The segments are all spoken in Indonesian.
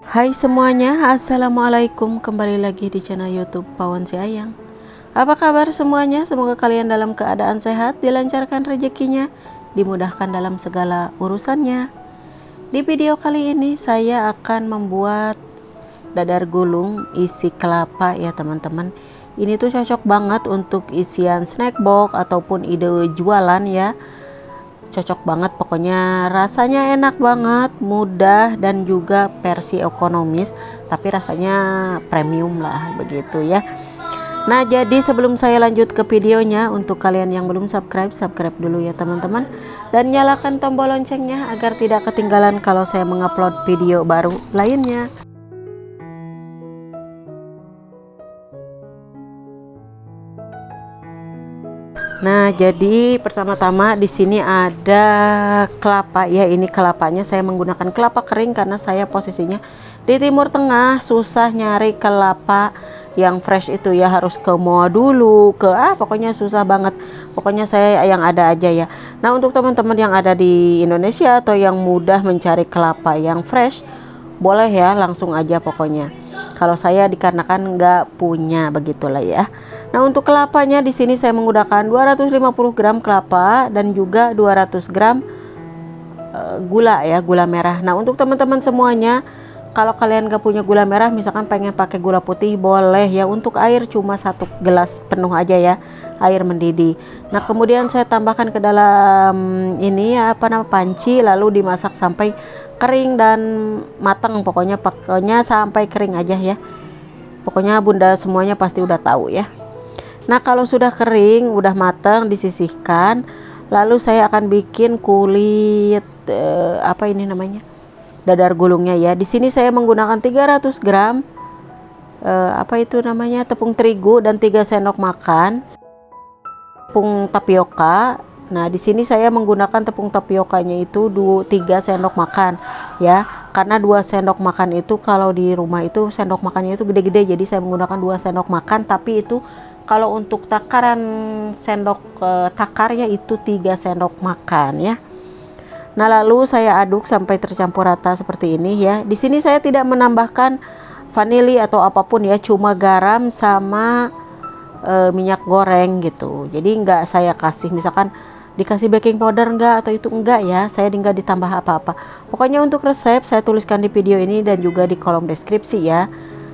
Hai semuanya, assalamualaikum. Kembali lagi di channel YouTube Pawan Si Ayang. Apa kabar semuanya? Semoga kalian dalam keadaan sehat, dilancarkan rezekinya, dimudahkan dalam segala urusannya. Di video kali ini saya akan membuat dadar gulung isi kelapa ya teman-teman. Ini tuh cocok banget untuk isian snack box ataupun ide jualan ya. Cocok banget, pokoknya rasanya enak banget, mudah, dan juga versi ekonomis, tapi rasanya premium lah begitu ya. Nah, jadi sebelum saya lanjut ke videonya, untuk kalian yang belum subscribe, subscribe dulu ya teman-teman, dan nyalakan tombol loncengnya agar tidak ketinggalan kalau saya mengupload video baru lainnya. Nah, jadi pertama-tama di sini ada kelapa ya. Ini kelapanya saya menggunakan kelapa kering karena saya posisinya di Timur Tengah, susah nyari kelapa yang fresh itu ya, harus ke mall dulu, pokoknya susah banget. Pokoknya saya yang ada aja ya. Nah, untuk teman-teman yang ada di Indonesia atau yang mudah mencari kelapa yang fresh, boleh ya langsung aja pokoknya. Kalau saya dikarenakan nggak punya begitulah ya. Nah, untuk kelapanya di sini saya menggunakan 250 gram kelapa dan juga 200 gram gula ya, gula merah. Nah, untuk teman-teman semuanya, kalau kalian gak punya gula merah, misalkan pengen pakai gula putih, boleh ya. Untuk air cuma 1 gelas penuh aja ya, air mendidih. Nah, kemudian saya tambahkan ke dalam ini ya, panci, lalu dimasak sampai kering dan matang. Pokoknya sampai kering aja ya. Pokoknya bunda semuanya pasti udah tahu ya. Nah, kalau sudah kering, udah matang, disisihkan. Lalu saya akan bikin kulit apa ini namanya? Dadar gulungnya ya. Di sini saya menggunakan 300 gram apa itu namanya? Tepung terigu dan 3 sendok makan tepung tapioka. Nah, di sini saya menggunakan tepung tapiokanya itu 3 sendok makan ya. Karena 2 sendok makan itu kalau di rumah itu sendok makannya itu gede-gede, jadi saya menggunakan 2 sendok makan, tapi itu kalau untuk takaran sendok takar ya itu 3 sendok makan ya. Nah, lalu saya aduk sampai tercampur rata seperti ini ya. Di sini saya tidak menambahkan vanili atau apapun ya, cuma garam sama minyak goreng gitu. Jadi enggak saya kasih misalkan dikasih baking powder enggak, atau itu enggak ya, saya enggak ditambah apa-apa. Pokoknya untuk resep saya tuliskan di video ini dan juga di kolom deskripsi ya.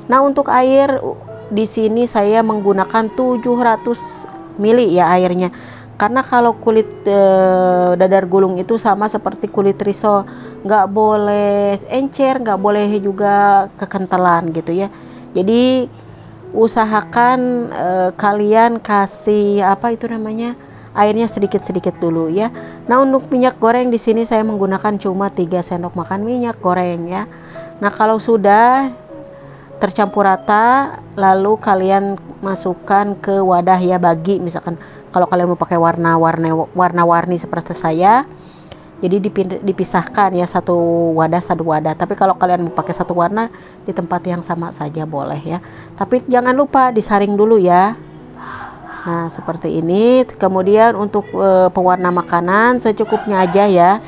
Nah, untuk air di sini saya menggunakan 700 ml ya airnya. Karena kalau kulit dadar gulung itu sama seperti kulit risol, nggak boleh encer, nggak boleh juga kekentalan gitu ya. Jadi usahakan kalian kasih apa itu namanya, airnya sedikit-sedikit dulu ya. Nah, untuk minyak goreng di sini saya menggunakan cuma 3 sendok makan minyak goreng ya. Nah, kalau sudah tercampur rata, lalu kalian masukkan ke wadah ya, bagi misalkan kalau kalian mau pakai warna-warni seperti saya, jadi dipisahkan ya, satu wadah. Tapi kalau kalian mau pakai satu warna di tempat yang sama saja boleh ya, tapi jangan lupa disaring dulu ya. Nah, seperti ini. Kemudian untuk pewarna makanan secukupnya aja ya.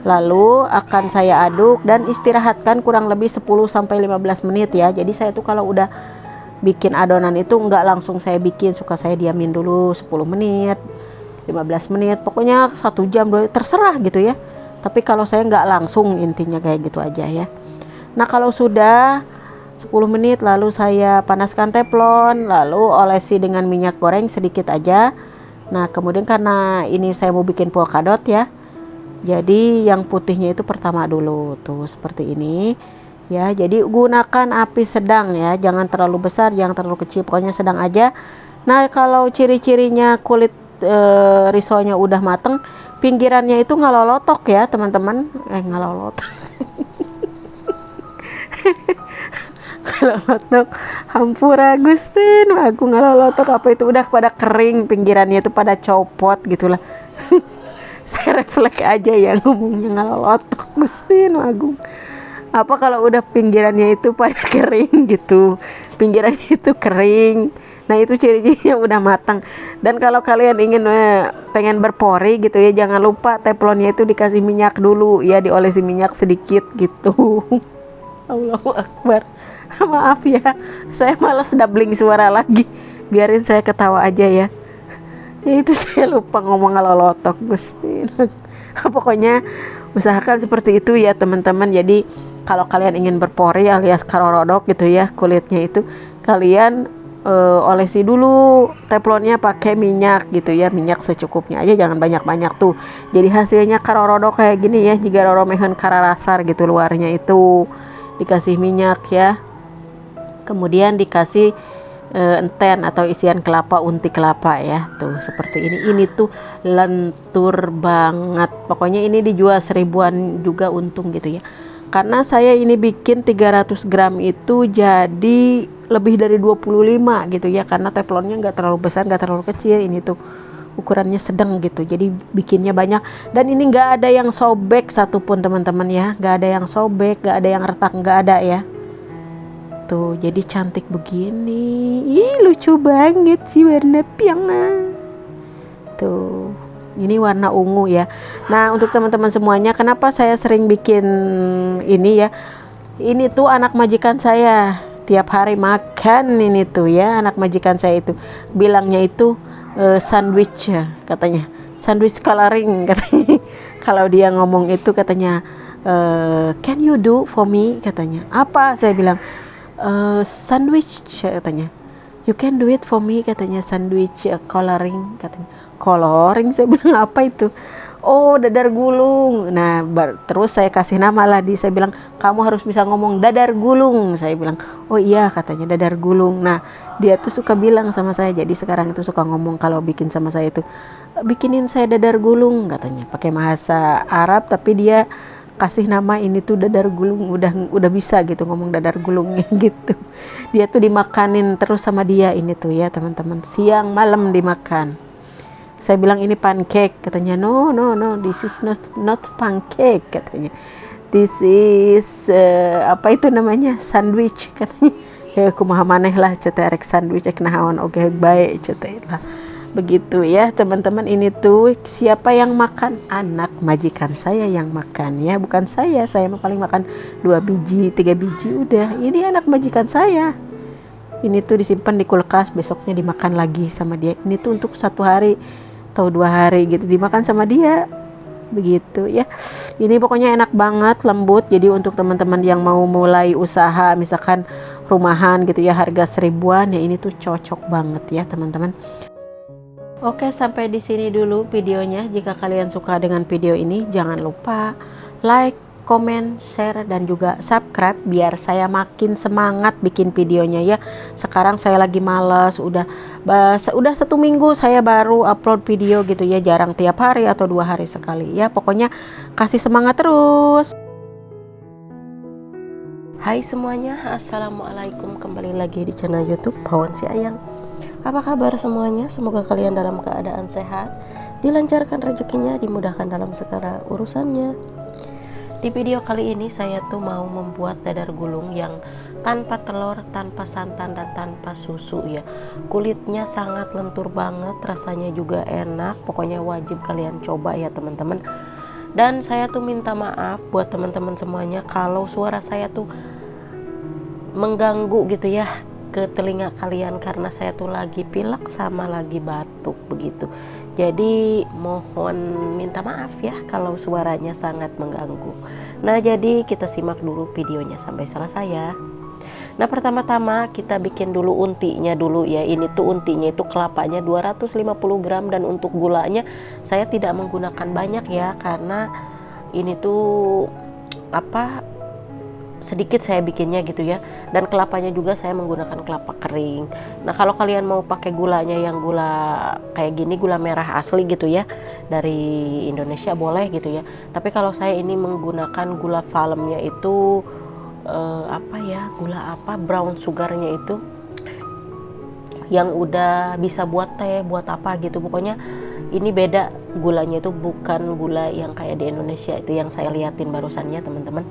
Lalu akan saya aduk dan istirahatkan kurang lebih 10-15 menit ya. Jadi saya tuh kalau udah bikin adonan itu enggak langsung saya bikin, suka saya diamin dulu 10 menit, 15 menit, pokoknya 1 jam, terserah gitu ya. Tapi kalau saya enggak langsung, intinya kayak gitu aja ya. Nah, kalau sudah 10 menit lalu saya panaskan teflon, lalu olesi dengan minyak goreng sedikit aja. Nah, kemudian karena ini saya mau bikin polkadot ya, jadi yang putihnya itu pertama dulu tuh seperti ini ya. Jadi gunakan api sedang ya, jangan terlalu besar, jangan terlalu kecil, pokoknya sedang aja. Nah, kalau ciri-cirinya kulit risolnya udah mateng, pinggirannya itu ngalolotok ya teman-teman, ngalolotok ngalolotok, hampura Agustin, aku ngalolotok apa itu, udah pada kering pinggirannya itu, pada copot gitulah. Saya refleks aja ya ngomongnya ngalolotok, Gustin Agung. Apa kalau udah pinggirannya itu pada kering gitu, pinggirannya itu kering, nah itu ciri-cirinya udah matang. Dan kalau kalian ingin pengen berpori gitu ya, jangan lupa teflonnya itu dikasih minyak dulu ya, diolesi minyak sedikit gitu. Allahu Akbar. Maaf ya, saya malas doubling suara lagi. Biarin saya ketawa aja ya. Ya itu saya lupa ngomong ngalolotok Gusti. Pokoknya usahakan seperti itu ya teman-teman. Jadi kalau kalian ingin berpori alias karorodok gitu ya kulitnya itu, kalian olesi dulu teflonnya pakai minyak gitu ya, minyak secukupnya aja, jangan banyak-banyak tuh. Jadi hasilnya karorodok kayak gini ya, jika roromehan kararasar gitu luarnya itu. Dikasih minyak ya, kemudian dikasih enten atau isian kelapa, unti kelapa ya, tuh seperti ini tuh lentur banget. Pokoknya ini dijual 1000-an juga untung gitu ya, karena saya ini bikin 300 gram itu jadi lebih dari 25 gitu ya, karena teflonnya nggak terlalu besar nggak terlalu kecil, ini tuh ukurannya sedang gitu, jadi bikinnya banyak. Dan ini nggak ada yang sobek satupun teman-teman ya, nggak ada yang sobek, nggak ada yang retak, nggak ada ya. Tuh jadi cantik begini. Ih lucu banget sih warna piangnya. Tuh ini warna ungu ya. Nah untuk teman-teman semuanya, kenapa saya sering bikin ini ya, ini tuh anak majikan saya tiap hari makan ini tuh ya. Anak majikan saya itu bilangnya itu sandwich ya, katanya sandwich coloring katanya. Kalau dia ngomong itu katanya can you do for me, katanya. Apa, saya bilang sandwich katanya. You can do it for me katanya, sandwich coloring katanya. Coloring, saya bilang apa itu? Oh dadar gulung. Nah terus saya kasih nama lah, saya bilang kamu harus bisa ngomong dadar gulung, saya bilang. Oh iya katanya dadar gulung. Nah dia tuh suka bilang sama saya, jadi sekarang itu suka ngomong kalau bikin sama saya itu, bikinin saya dadar gulung katanya, pakai bahasa Arab tapi dia kasih nama ini tuh dadar gulung. Udah bisa gitu ngomong dadar gulungnya gitu. Dia tuh dimakanin terus sama dia ini tuh ya teman-teman, siang malam dimakan. Saya bilang ini pancake, katanya no this is not pancake katanya, this is apa itu namanya, sandwich katanya. Ya kumaha maneh lah ceterek sandwich ek nahaon oge bae cetek lah. Begitu ya teman-teman. Ini tuh siapa yang makan? Anak majikan saya yang makan ya, bukan saya mah paling makan 2 biji 3 biji udah. Ini anak majikan saya, ini tuh disimpan di kulkas, besoknya dimakan lagi sama dia. Ini tuh untuk 1 hari atau 2 hari gitu dimakan sama dia, begitu ya. Ini pokoknya enak banget, lembut. Jadi untuk teman-teman yang mau mulai usaha misalkan rumahan gitu ya, harga 1000-an ya, ini tuh cocok banget ya teman-teman. Oke, sampai di sini dulu videonya. Jika kalian suka dengan video ini, jangan lupa like, comment, share, dan juga subscribe biar saya makin semangat bikin videonya ya. Sekarang saya lagi males, udah 1 minggu saya baru upload video gitu ya, jarang tiap hari atau 2 hari sekali ya. Pokoknya kasih semangat terus. Hai semuanya, assalamualaikum, kembali lagi di channel YouTube Pawon Si Ayang. Apa kabar semuanya? Semoga kalian dalam keadaan sehat, dilancarkan rezekinya, dimudahkan dalam segala urusannya. Di video kali ini saya tuh mau membuat dadar gulung yang tanpa telur, tanpa santan, dan tanpa susu ya. Kulitnya sangat lentur banget, rasanya juga enak. Pokoknya wajib kalian coba ya teman-teman. Dan saya tuh minta maaf buat teman-teman semuanya kalau suara saya tuh mengganggu gitu ya ke telinga kalian, karena saya tuh lagi pilek sama lagi batuk begitu. Jadi mohon minta maaf ya kalau suaranya sangat mengganggu. Nah jadi kita simak dulu videonya sampai selesai ya. Nah pertama-tama kita bikin dulu untinya dulu ya. Ini tuh untinya itu kelapanya 250 gram, dan untuk gulanya saya tidak menggunakan banyak ya, karena ini tuh sedikit saya bikinnya gitu ya. Dan kelapanya juga saya menggunakan kelapa kering. Nah kalau kalian mau pakai gulanya yang gula kayak gini, gula merah asli gitu ya dari Indonesia, boleh gitu ya. Tapi kalau saya ini menggunakan gula valemnya itu brown sugarnya itu yang udah bisa buat teh, buat apa gitu. Pokoknya ini beda gulanya, itu bukan gula yang kayak di Indonesia itu yang saya liatin barusannya teman-teman.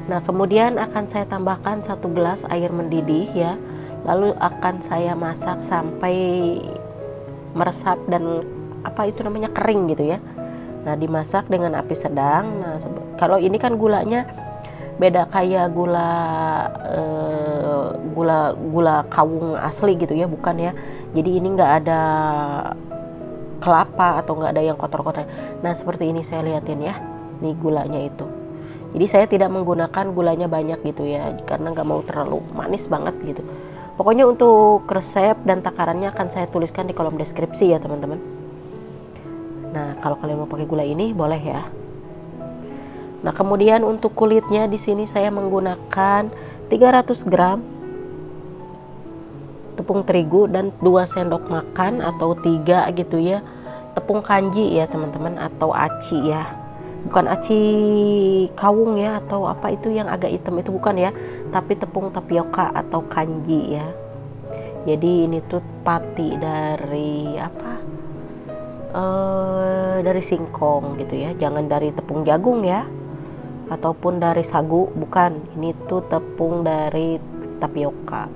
Nah kemudian akan saya tambahkan 1 gelas air mendidih ya, lalu akan saya masak sampai meresap dan kering gitu ya. Nah dimasak dengan api sedang. Nah kalau ini kan gulanya beda kayak gula kawung asli gitu ya, bukan ya. Jadi ini nggak ada kelapa atau nggak ada yang kotor-kotor. Nah seperti ini saya liatin ya, nih gulanya itu. Jadi saya tidak menggunakan gulanya banyak gitu ya, karena nggak mau terlalu manis banget gitu. Pokoknya untuk resep dan takarannya akan saya tuliskan di kolom deskripsi ya teman-teman. Nah kalau kalian mau pakai gula ini boleh ya. Nah kemudian untuk kulitnya di sini saya menggunakan 300 gram tepung terigu dan 2 sendok makan atau 3 gitu ya tepung kanji ya teman-teman, atau aci ya, bukan aci kawung ya atau apa itu yang agak hitam itu, bukan ya, tapi tepung tapioka atau kanji ya. Jadi ini tuh pati dari apa, dari singkong gitu ya, jangan dari tepung jagung ya ataupun dari sagu, bukan, ini tuh tepung dari tapioka.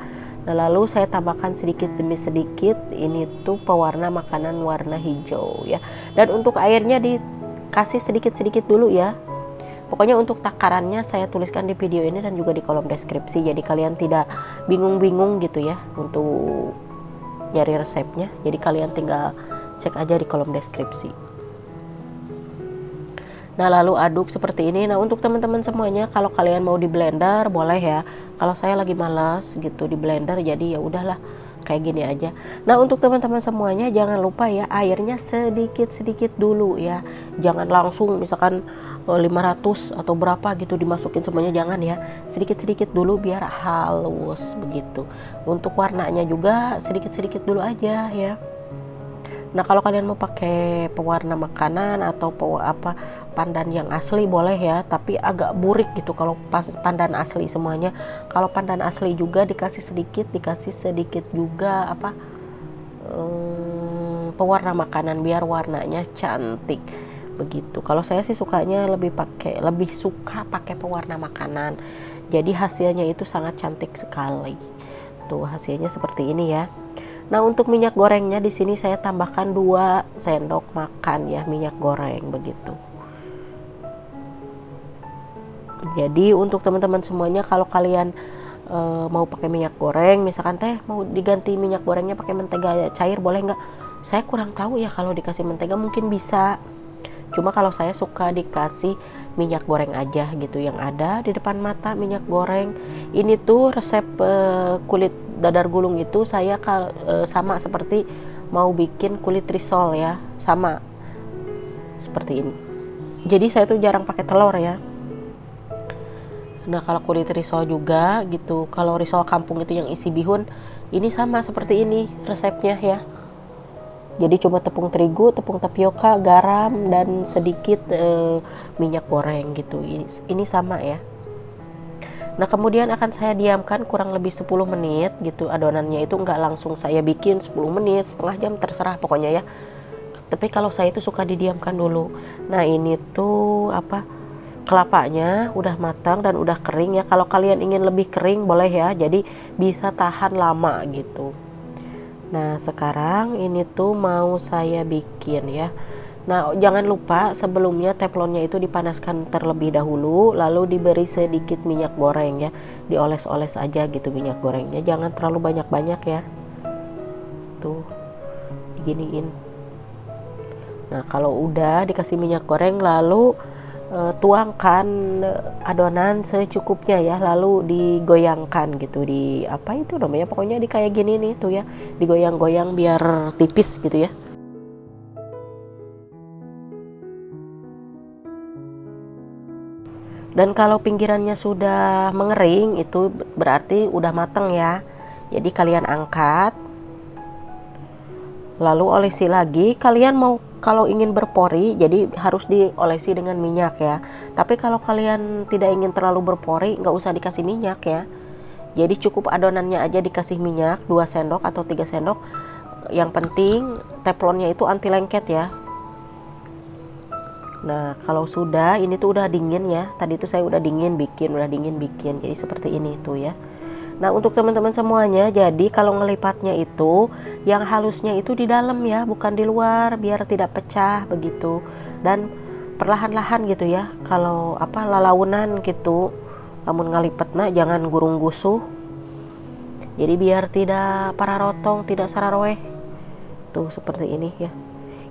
Nah lalu saya tambahkan sedikit demi sedikit, ini tuh pewarna makanan warna hijau ya. Dan untuk airnya dikasih sedikit-sedikit dulu ya. Pokoknya untuk takarannya saya tuliskan di video ini dan juga di kolom deskripsi. Jadi kalian tidak bingung-bingung gitu ya untuk nyari resepnya. Jadi kalian tinggal cek aja di kolom deskripsi. Nah lalu aduk seperti ini. Nah untuk teman-teman semuanya, kalau kalian mau di blender boleh ya. Kalau saya lagi malas gitu di blender, jadi ya udahlah kayak gini aja. Nah untuk teman-teman semuanya jangan lupa ya, airnya sedikit-sedikit dulu ya. Jangan langsung misalkan 500 atau berapa gitu dimasukin semuanya, jangan ya. Sedikit-sedikit dulu biar halus begitu. Untuk warnanya juga sedikit-sedikit dulu aja ya. Nah kalau kalian mau pakai pewarna makanan atau pandan yang asli boleh ya, tapi agak burik gitu kalau pas pandan asli semuanya. Kalau pandan asli juga dikasih sedikit juga pewarna makanan biar warnanya cantik begitu. Kalau saya sih sukanya lebih suka pakai pewarna makanan. Jadi hasilnya itu sangat cantik sekali. Tuh hasilnya seperti ini ya. Nah untuk minyak gorengnya di sini saya tambahkan 2 sendok makan ya minyak goreng begitu. Jadi untuk teman-teman semuanya, kalau kalian mau pakai minyak goreng, misalkan teh mau diganti minyak gorengnya pakai mentega cair boleh nggak? Saya kurang tahu ya, kalau dikasih mentega mungkin bisa. Cuma kalau saya suka dikasih minyak goreng aja gitu, yang ada di depan mata minyak goreng. Ini tuh resep kulit dadar gulung itu saya sama seperti mau bikin kulit risol ya, sama seperti ini. Jadi saya tuh jarang pakai telur ya. Nah kalau kulit risol juga gitu, kalau risol kampung itu yang isi bihun, ini sama seperti ini resepnya ya. Jadi cuma tepung terigu, tepung tapioka, garam, dan sedikit minyak goreng gitu. Ini sama ya. Nah kemudian akan saya diamkan kurang lebih 10 menit gitu. Adonannya itu nggak langsung saya bikin 10 menit, setengah jam, terserah pokoknya ya. Tapi kalau saya itu suka didiamkan dulu. Nah ini tuh kelapanya udah matang dan udah kering ya. Kalau kalian ingin lebih kering boleh ya, jadi bisa tahan lama gitu. Nah sekarang ini tuh mau saya bikin ya. Nah jangan lupa sebelumnya teflonnya itu dipanaskan terlebih dahulu, lalu diberi sedikit minyak goreng ya, dioles-oles aja gitu minyak gorengnya, jangan terlalu banyak-banyak ya. Tuh diginiin. Nah kalau udah dikasih minyak goreng, lalu tuangkan adonan secukupnya ya, lalu digoyangkan gitu, di apa itu namanya, pokoknya di kayak gini nih tuh ya, digoyang-goyang biar tipis gitu ya. Dan kalau pinggirannya sudah mengering itu berarti udah mateng ya. Jadi kalian angkat, lalu olesi lagi. Kalian mau kalau ingin berpori, jadi harus diolesi dengan minyak ya. Tapi kalau kalian tidak ingin terlalu berpori, nggak usah dikasih minyak ya. Jadi cukup adonannya aja dikasih minyak 2 sendok atau 3 sendok. Yang penting teflonnya itu anti lengket ya. Nah kalau sudah, ini tuh udah dingin ya. Tadi itu saya udah dingin bikin. Jadi seperti ini tuh ya. Nah untuk teman-teman semuanya, jadi kalau ngelipatnya itu yang halusnya itu di dalam ya, bukan di luar, biar tidak pecah begitu. Dan perlahan-lahan gitu ya. Kalau lalaunan gitu, lamun ngalipetna jangan gurung gusuh, jadi biar tidak pararotong, tidak sararoeh. Tuh seperti ini ya.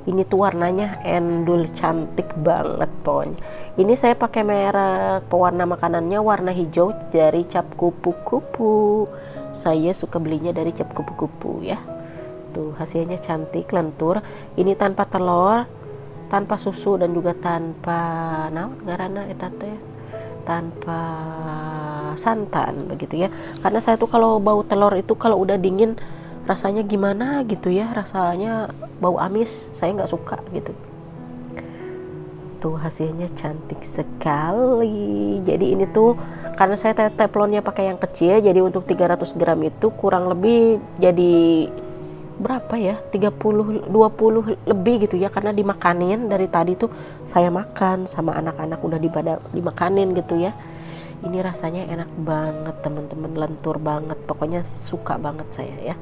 Ini tuh warnanya endul, cantik banget pokoknya. Ini saya pakai merek pewarna makanannya warna hijau dari Cap Kupu-Kupu. Saya suka belinya dari Cap Kupu-Kupu ya. Tuh hasilnya cantik, lentur. Ini tanpa telur, tanpa susu, dan juga tanpa naon ngaranna eta teh, tanpa santan begitu ya. Karena saya tuh kalau bau telur itu kalau udah dingin rasanya gimana gitu ya, rasanya bau amis, saya nggak suka gitu. Tuh hasilnya cantik sekali. Jadi ini tuh karena saya teflonnya pakai yang kecil, jadi untuk 300 gram itu kurang lebih jadi berapa ya, 30 20 lebih gitu ya, karena dimakanin dari tadi tuh saya makan sama anak-anak udah dimakanin gitu ya. Ini rasanya enak banget teman-teman, lentur banget, pokoknya suka banget saya ya.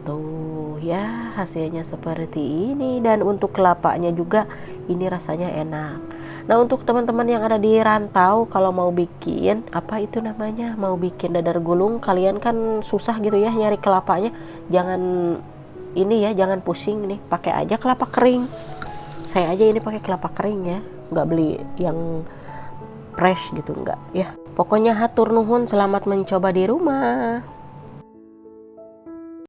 Tuh ya hasilnya seperti ini, dan untuk kelapanya juga ini rasanya enak. Nah untuk teman-teman yang ada di rantau, kalau mau bikin apa itu namanya, mau bikin dadar gulung, kalian kan susah gitu ya nyari kelapanya, jangan ini ya, jangan pusing nih, pakai aja kelapa kering. Saya aja ini pakai kelapa kering ya, nggak beli yang fresh gitu, enggak ya. Pokoknya hatur nuhun, selamat mencoba di rumah.